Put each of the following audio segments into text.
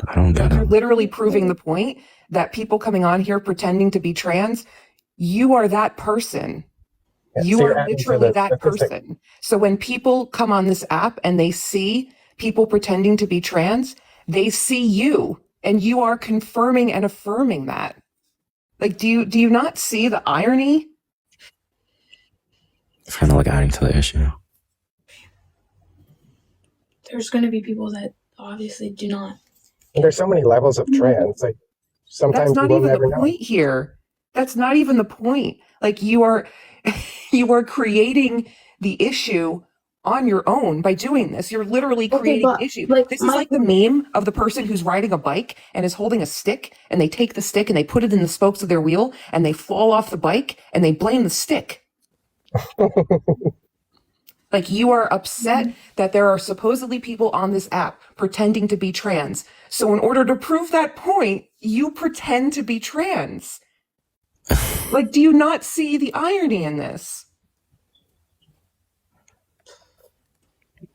I don't get You're it. literally proving the point that people coming on here pretending to be trans, you are that person. You are literally that person. So when people come on this app and they see people pretending to be trans, they see you, and you are confirming and affirming that. Like, do you not see the irony? It's kind of like adding to the issue. There's going to be people that obviously do not. And there's so many levels of trans. Like sometimes That's not you will even never the know. point here. That's not even the point. Like you are creating the issue on your own by doing this. You're literally creating an issue. like, This is like the meme of the person who's riding a bike and is holding a stick, and they take the stick and they put it in the spokes of their wheel and they fall off the bike and they blame the stick. Like you are upset that there are supposedly people on this app pretending to be trans. So in order to prove that point, you pretend to be trans. Like, do you not see the irony in this?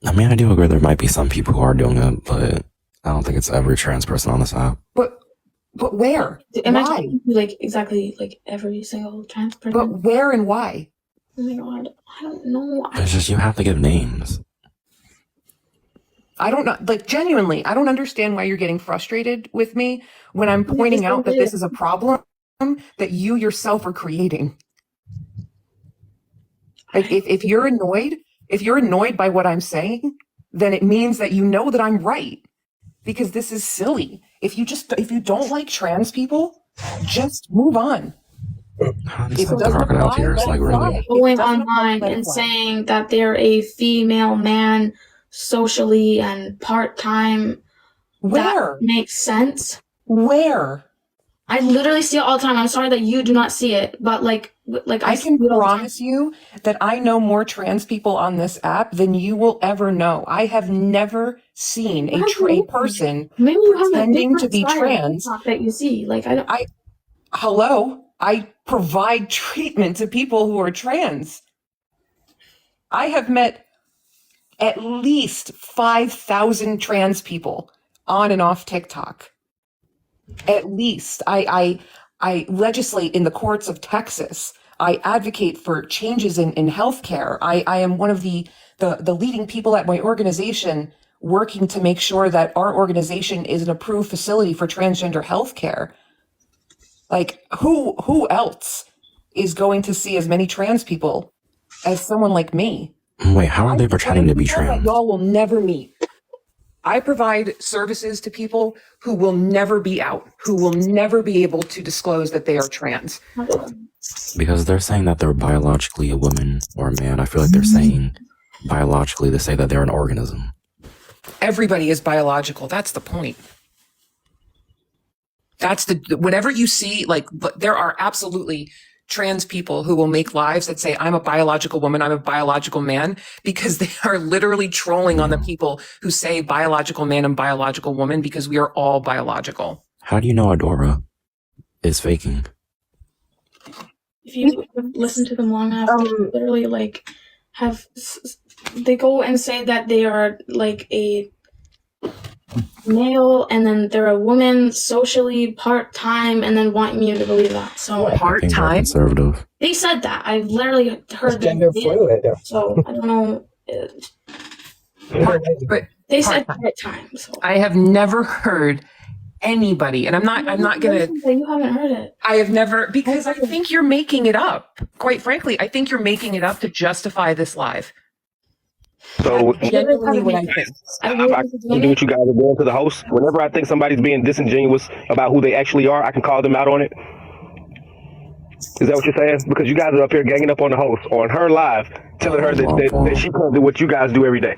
I mean, I do agree there might be some people who are doing it, but I don't think it's every trans person on this app. But where? Am I Why? talking to like exactly like every single trans person? But where and why? Oh my god, I don't know. It's just you have to give names. I don't know. Like, genuinely, I don't understand why you're getting frustrated with me when I'm pointing out that this is a problem that you yourself are creating. Like, if you're annoyed by what I'm saying, then it means that you know that I'm right, because this is silly. If you don't like trans people, just move on. How do these crocodile tears? Like, really? Going online and saying that they're a female man socially and part-time. Where? That makes sense. Where? I literally see it all the time. I'm sorry that you do not see it, but like I can promise you that I know more trans people on this app than you will ever know. I have never seen a person pretending to be trans that you see. Like I provide treatment to people who are trans. I have met at least 5,000 trans people on and off TikTok. At least. I legislate in the courts of Texas. I advocate for changes in healthcare. I am one of the leading people at my organization working to make sure that our organization is an approved facility for transgender healthcare. Like, who else is going to see as many trans people as someone like me? Wait, how are they pretending to be trans? Y'all will never meet. I provide services to people who will never be out, who will never be able to disclose that they are trans. Because they're saying that they're biologically a woman or a man. I feel like they're saying biologically to say that they're an organism. Everybody is biological. That's the point. That's whenever you see, like, there are absolutely trans people who will make lives that say, I'm a biological woman, I'm a biological man, because they are literally trolling on the people who say biological man and biological woman, because we are all biological. How do you know Adora is faking? if you listen to them long enough, they literally like they go and say that they are like a male and then they're a woman socially part-time and then want you to believe that. So part-time conservative. They said that. I've literally heard gender fluid. So I don't know. But they said part-time. So I have never heard anybody, and I'm not gonna. You haven't heard it. I have never, because I think you're making it up. Quite frankly, I think you're making it up to justify this live. So Genuinely what I think. I do what you guys are doing to the host. Whenever I think somebody's being disingenuous about who they actually are, I can call them out on it. Is that what you're saying? Because you guys are up here ganging up on the host, on her live, telling her that she can't do what you guys do every day.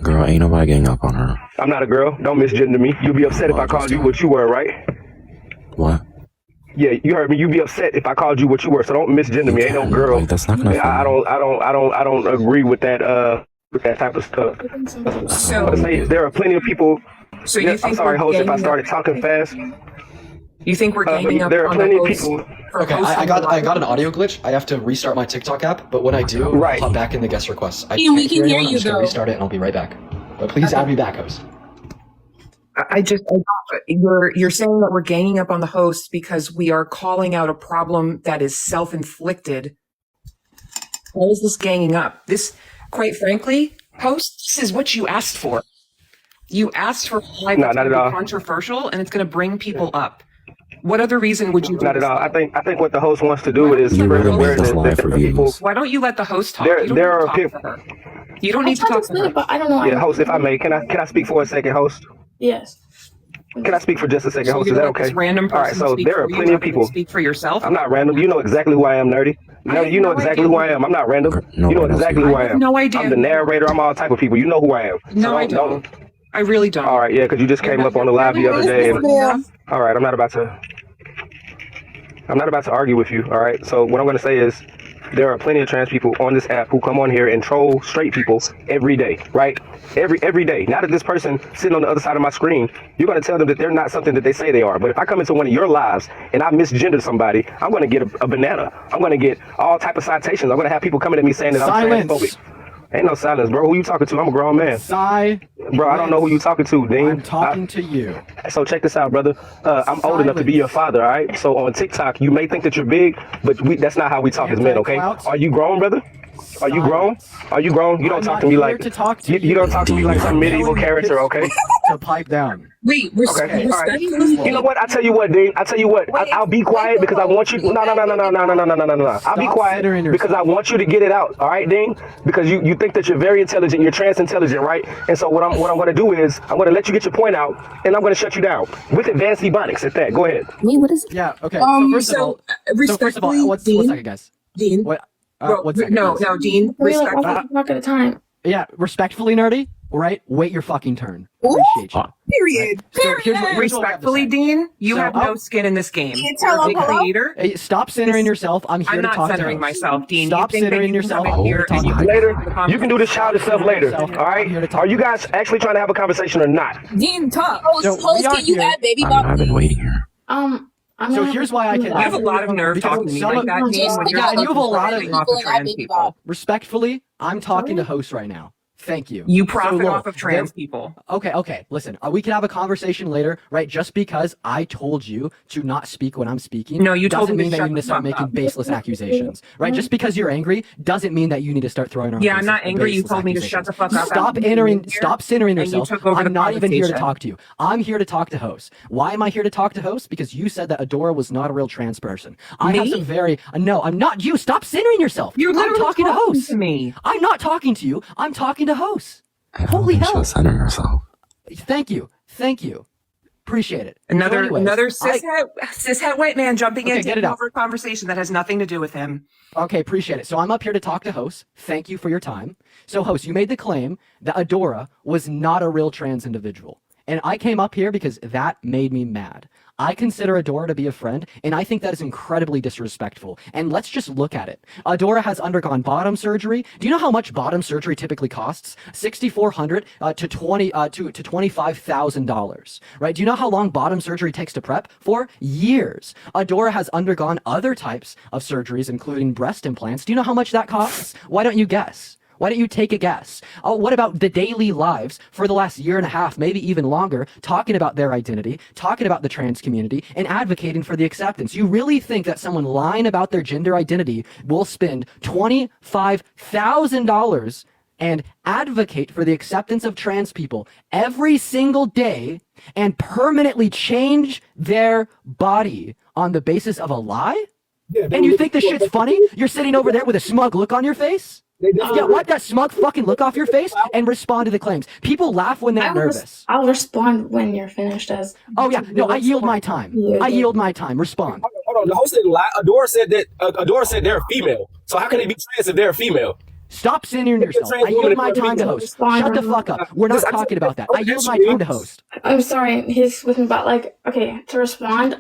Girl, ain't nobody getting up on her. I'm not a girl. Don't misgender me. You'll be upset if I called you what you were, right? What? Yeah, you heard me. You'd be upset if I called you what you were. So don't misgender me. Ain't no girl. Like, that's not gonna. I don't agree with that type of stuff. So There are plenty of people. So you think I'm sorry, we're host, if I ganging started talking fast. You think we're ganging up There are on plenty the of host people. for Okay, hosting I got the an audio glitch. I have to restart my TikTok app, but when I do, Right. I'll hop back in the guest requests. I We can't can hear anyone. you, I'm just gonna though. restart it and I'll be right back. But please add me back, host. You're saying that we're ganging up on the host because we are calling out a problem that is self-inflicted. How is this ganging up? This, quite frankly, host, this is what you asked for. You asked for a live No, that's not going at to be all. controversial and it's going to bring people up. What other reason would you do Not at this? all. I think what the host wants to do is You spread really made awareness this that live for there are people. views. Why don't you let the host talk? There You don't there need are to people. talk to her. You don't I need to tried talk to to say her. it, but I don't know. Yeah, host, if I may, can I speak for a second, host? Yes. Can I speak for just a second, So host? you're Is that gonna let okay? this random All right, person so speak there are for you plenty of rather than people. speak for yourself? I'm not random. You know exactly who I am, nerdy. I have You know no exactly idea who I am. I'm not random. No You know one knows exactly who who I I have am. no idea. I'm the narrator. I'm all type of people. You know who I am. So No, I don't. I really don't. All right, yeah, because you just came up on the live the other day. And, all right, I'm not about to argue with you. All right. So what I'm going to say is, there are plenty of trans people on this app who come on here and troll straight people every day, right? Every day. Now that this person sitting on the other side of my screen, you're going to tell them that they're not something that they say they are. But if I come into one of your lives and I misgender somebody, I'm going to get a banana. I'm going to get all type of citations. I'm going to have people coming at me saying that I'm transphobic. Ain't no silence, bro. Who you talking to? I'm a grown man. Bro, I don't know who you talking to, Dean. I'm talking to you. So check this out, brother. I'm old enough to be your father, all right? So on TikTok, you may think that you're big, but that's not how we talk as men, okay? Are you grown, brother? Are you grown? Are you grown? You don't talk to me like you don't talk to me like some medieval character, okay? To pipe down. Wait, Okay. All right. You know what? I tell you what, Dean. I tell you what. I'll be quiet because I want you. No. I'll be quiet because I want you to get it out. All right, Dean? Because you think that you're very intelligent. You're trans intelligent, right? And so what I'm going to do is I'm going to let you get your point out, and I'm going to shut you down with advanced ebonics at that. Go ahead. Wait, what is it? Yeah. Okay. So first of all, one second, guys. Dean. What? Well, One second, no, guys. no, Dean. We're like one talk at a time. Yeah, respectfully, nerdy. Right? Wait your fucking turn. Appreciate you. Period. So here's what I have to Respectfully, say. Dean, you So, have no skin in this game. tell You're him the hello? creator. Hey, stop centering yourself. I'm here I'm to not talk centering to hosts. myself, Dean. Stop You think that centering you can yourself. come in I'm here here to talk and you to can- hosts. Later, you can do this childish stuff later. All right? Are you guys actually trying to have a conversation or not? Dean, talk. So Host, we are can you here- add baby I've been waiting here. So here's why I can. You have a lot of nerve Because talking to me some like of- that, Dean, when you're Yeah, and you have a lot of profiting off of trans people. Respectfully, I'm talking to hosts right now. Thank you. You So, profit look, off of trans people. Okay. Listen, we can have a conversation later, right? Just because I told you to not speak when I'm speaking, No, you told doesn't me to mean that shut you need the to start fuck making up. baseless accusations, right? Just because you're angry doesn't mean that you need to start throwing around. Yeah, I'm not baseless angry. You told me to accusations. shut the fuck up. Stop I'm entering. here, Stop centering and you yourself. took over I'm the not even here to conversation. talk to you. I'm here to talk to hosts. Why am I here to talk to hosts? Because you said that Adora was not a real trans person. I have Me? some very no. I'm not you. Stop centering yourself. You're I'm literally talking to hosts. to me. I'm not talking to you. I'm talking to hosts. I don't Holy think she hell. was centering herself. Thank you. Appreciate it. Another So anyways, cishet white man jumping Okay, in, get it taking out. over a conversation that has nothing to do with him. Okay, appreciate it. So I'm up here to talk to hosts. Thank you for your time. So host, you made the claim that Adora was not a real trans individual. And I came up here because that made me mad. I consider Adora to be a friend, and I think that is incredibly disrespectful. And let's just look at it. Adora has undergone bottom surgery. Do you know how much bottom surgery typically costs? $6,400 to $25,000. Right? Do you know how long bottom surgery takes to prep? For years. Adora has undergone other types of surgeries, including breast implants. Do you know how much that costs? Why don't you guess? Why don't you take a guess? Oh, what about the daily lives for the last year and a half, maybe even longer, talking about their identity, talking about the trans community, and advocating for the acceptance? You really think that someone lying about their gender identity will spend $25,000 and advocate for the acceptance of trans people every single day and permanently change their body on the basis of a lie? And you think this shit's funny? You're sitting over there with a smug look on your face? Yeah, wipe that smug fucking look off your face and respond to the claims. People laugh when they're nervous. I'll respond when you're finished. Oh yeah, no, I yield my time. I yield my time. Respond. Hold on, the host didn't lie. Adora said they're female. So how can they be trans if they're female? Stop centering yourself. I yield my time to host. Shut the fuck up. We're not talking about that. I yield my time to host. I'm sorry, he's with me, but okay, to respond,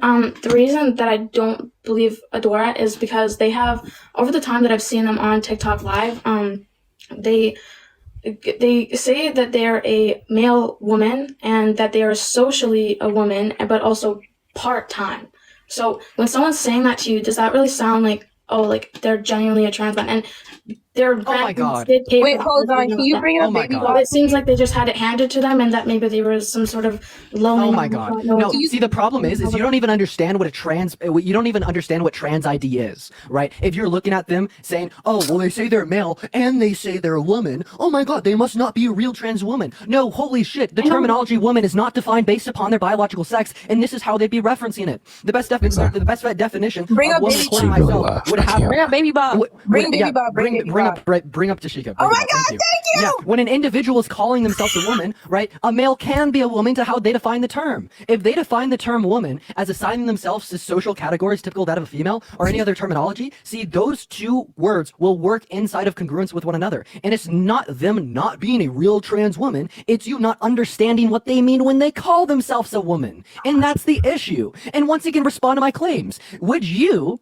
the reason that I don't believe Adora is because they have, over the time that I've seen them on TikTok Live, they say that they're a male woman and that they are socially a woman, but also part-time. So when someone's saying that to you, does that really sound like, oh, like they're genuinely a trans man? And their my grandparents God. did pay Wait, for hold on. Can you bring Oh up my baby God. But Bob? it seems like they just had it handed to them, and that maybe they were some sort of lonely. Oh my God. No, see, the problem is you don't even understand what you don't even understand what trans ID is, right? If you're looking at them saying, oh, well, they say they're male and they say they're a woman. Oh my God, they must not be a real trans woman. No, holy shit. The terminology woman is not defined based upon their biological sex, and this is how they'd be referencing it. The best definition Bring of up woman baby according to She really myself laughed. would I have can't. Bring up baby Bob. Bring baby yeah, Bob. Bring baby Bob. bring up Tashika. Oh my Thank God, you. thank you. Yeah, when an individual is calling themselves a woman, right, a male can be a woman to how they define the term. If they define the term woman as assigning themselves to social categories typical that of a female or any other terminology, see, those two words will work inside of congruence with one another. And it's not them not being a real trans woman, it's you not understanding what they mean when they call themselves a woman. And that's the issue. And once again, respond to my claims. Would you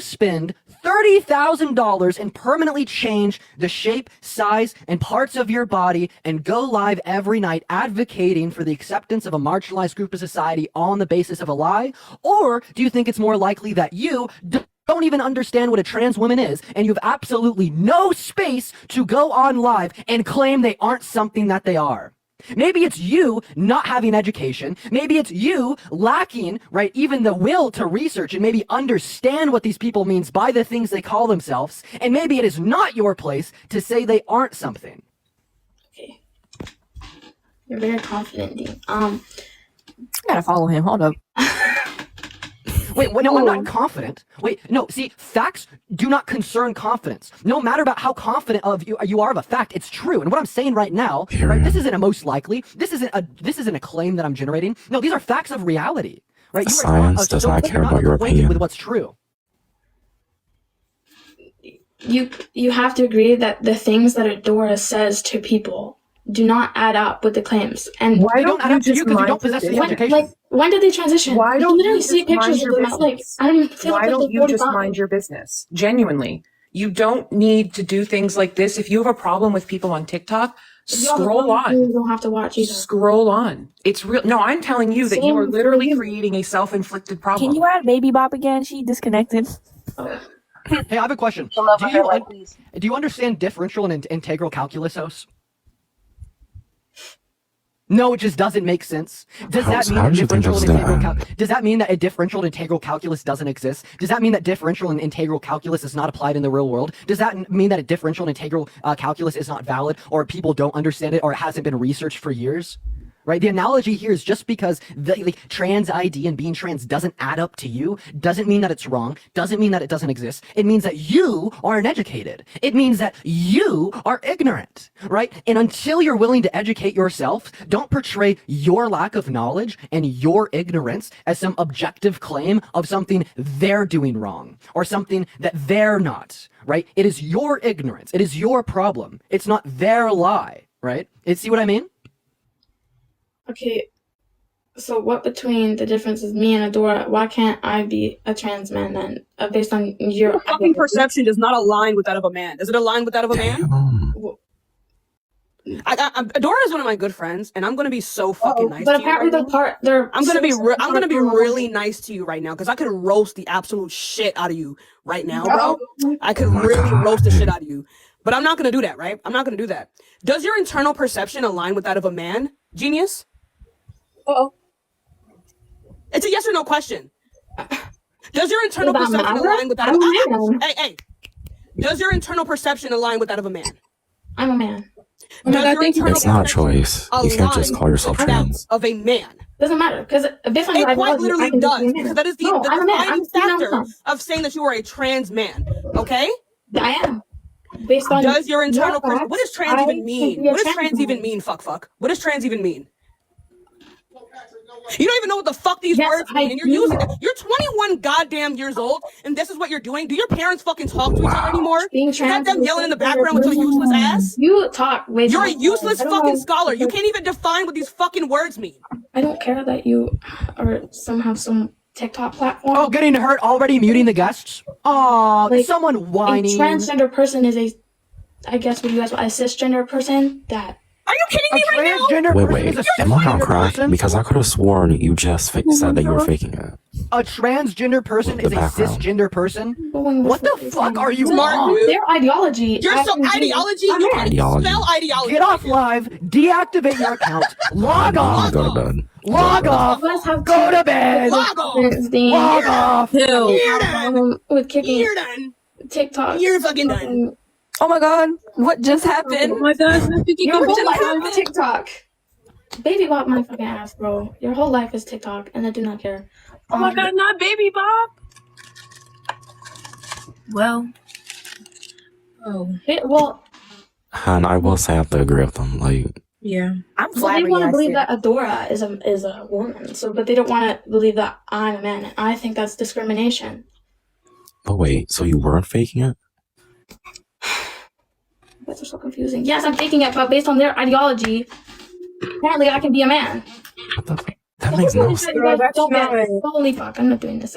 spend $30,000 and permanently change the shape, size, and parts of your body and go live every night advocating for the acceptance of a marginalized group of society on the basis of a lie? Or do you think it's more likely that you don't even understand what a trans woman is, and you have absolutely no space to go on live and claim they aren't something that they are? Maybe it's you not having education. Maybe it's you lacking, right, even the will to research and maybe understand what these people means by the things they call themselves. And maybe it is not your place to say they aren't something. Okay. You're very confident, Dean. I gotta follow him. Hold up. Wait, no, I'm not confident. Wait, no, see, facts do not concern confidence. No matter about how confident of you are of a fact, it's true. And what I'm saying right now, right, this isn't a most likely. This isn't a claim that I'm generating. No, these are facts of reality. Right? Science does not care about your opinion. With what's true. You have to agree that the things that Adora says to people do not add up with the claims. And Why They don't don't add you up to you just because you mind don't your possess the business? education. when did they transition? Why You don't literally you see just mind pictures your of them. Like, business? I don't even feel Why like don't they're you just 45. mind your business? Genuinely. You don't need to do things like this. If you have a problem with people on TikTok, If you have a scroll problem, You on. don't have to watch either. Scroll on. It's real. No, I'm telling you that you are Same for literally you. creating a self-inflicted Can problem. you add baby Bob again? She disconnected. Hey, I have a question. The love Do of her you life, please. do you understand differential and integral calculus, Os? No, it just doesn't make sense. Does that mean How that did you think differential this and was gonna integral end? does that mean that a differential and integral calculus doesn't exist? Does that mean that differential and integral calculus is not applied in the real world? Does that mean that a differential and integral calculus is not valid, or people don't understand it, or it hasn't been researched for years? Right? The analogy here is just because the trans ID and being trans doesn't add up to you doesn't mean that it's wrong, doesn't mean that it doesn't exist. It means that you are uneducated. It means that you are ignorant, right? And until you're willing to educate yourself, don't portray your lack of knowledge and your ignorance as some objective claim of something they're doing wrong or something that they're not, right? It is your ignorance. It is your problem. It's not their lie, right? See what I mean? Okay, so what between the difference is me and Adora? Why can't I be a trans man then, based on your Your fucking perception does not align with that of a man. Does it align with that of a man? Damn. Adora is one of my good friends, and I'm gonna be so fucking nice But to you apparently right now. I'm gonna be really nice to you right now because I could roast the absolute shit out of you right now, bro. I could Oh my really God. roast the shit out of you. But I'm not gonna do that, right? I'm not gonna do that. Does your internal perception align with that of a man, genius? Uh-oh. It's a yes or no question. Does your internal Does that perception matter? align with that I'm of a man. Hey. Does your internal perception align with that of a man? I'm a man. Does your internal It's not a perception choice. You can't just align call yourself with that trans. of a man? Doesn't matter because based on your It quite ideology, literally I can just be does, a man. because that is the No, I'm a man. defining I'm a factor man. of saying that you are a trans man. Okay? I am. Based on Does your internal facts, what does trans I even can mean? be a What does trans trans man. even mean? Fuck. What does trans even mean? You don't even know what the fuck these Yes, words mean, I and you're do. using them. You're 21 goddamn years old, and this is what you're doing. Do your parents fucking talk to each other anymore? Being Is that trans them is yelling in the a background with your useless ass? You talk way too You're a much. useless I don't fucking know. scholar. You can't even define what these fucking words mean. I don't care that you are somehow some TikTok platform. Oh, getting hurt already, muting the guests? Oh, Like, someone a whining. transgender person is I guess what you guys a cisgender person that. Are you kidding A me right now? transgender Wait, person wait. is a Am I on cisgender crack? person? Because I could have sworn you just said that you were faking it. A transgender person is a background. cisgender person? Going with What the fuck are you Smart, on? dude. Their ideology. You're so ideology. You can't Ideology. spell ideology. Get off live, deactivate your account, log I'm off, gonna go to bed. log off, Let's have go to bed, Log off. log off. You're done. With kicking You're done. TikTok. You're fucking done. Oh my god, what just happened? Oh my god, Your What whole just life happened? is TikTok. Baby Bop my fucking ass, bro. Your whole life is TikTok, and I do not care. Oh my god, not Baby Bob. Well. Oh. Well, And I will say I have to agree with them. Like, Yeah. I'm they want to flabbergasted. believe that Adora is a woman, so but they don't want to believe that I'm a man. And I think that's discrimination. but wait, so you weren't faking it? You guys are so confusing. Yes, I'm taking it, but based on their ideology, apparently I can be a man. What the? That makes no sense. You guys that's don't get not- it. Holy fuck, I'm not doing this.